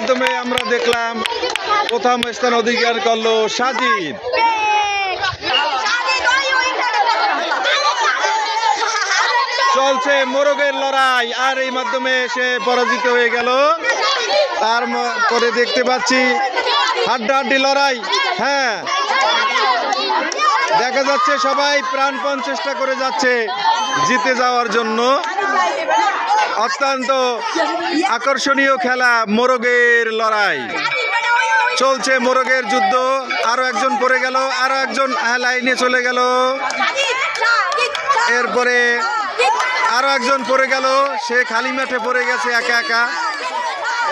মাধ্যমে আমরা দেখলাম প্রথম স্থান অধিকার করলো সাজিদ। চলছে মোরগের লড়াই, আর এই মাধ্যমে সে পরাজিত হয়ে গেল। তারপরে দেখতে পাচ্ছি হাড্ডাহাড্ডি লড়াই। হ্যাঁ, দেখা যাচ্ছে সবাই প্রাণপণ চেষ্টা করে যাচ্ছে জিতে যাওয়ার জন্য। অত্যন্ত আকর্ষণীয় খেলা মোরগের লড়াই চলছে, মোরগের যুদ্ধ। আরো একজন পড়ে গেল, আরো একজন লাইনে চলে গেল, এরপরে আরো একজন পড়ে গেল, সে খালি মাঠে পড়ে গেছে একা একা।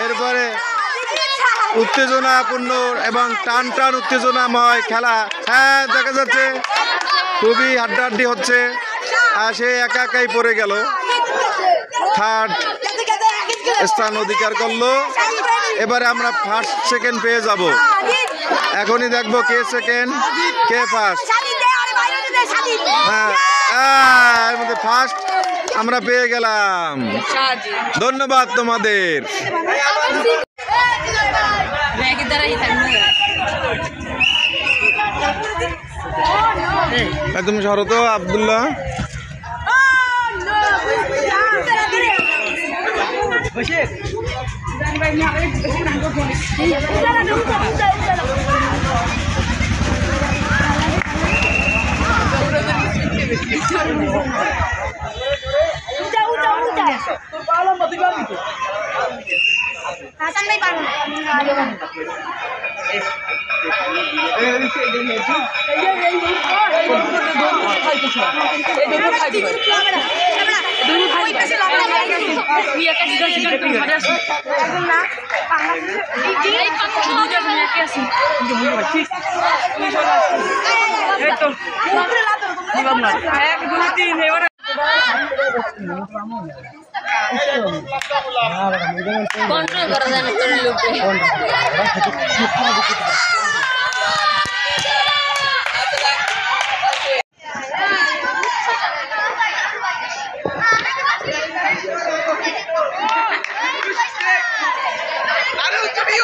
এরপরে উত্তেজনাপূর্ণ এবং টান টান উত্তেজনাময় খেলা। হ্যাঁ, দেখা যাচ্ছে খুবই হাড্ডাহাড্ডি হচ্ছে, আর সে একা একাই পড়ে গেল। থার্ড স্থান অধিকার করলো। এবারে আমরা ফার্স্ট সেকেন্ড পেয়ে যাব। এখনই দেখবো কে সেকেন্ড কে ফার্স্ট। হ্যাঁ, এর মধ্যে ফার্স্ট আমরা পেয়ে গেলাম। ধন্যবাদ তোমাদের। তুমি সরো তো আব্দুল্লাহ। কন্ট্রোল করা যায় না তোর লোকে। আরে তুমি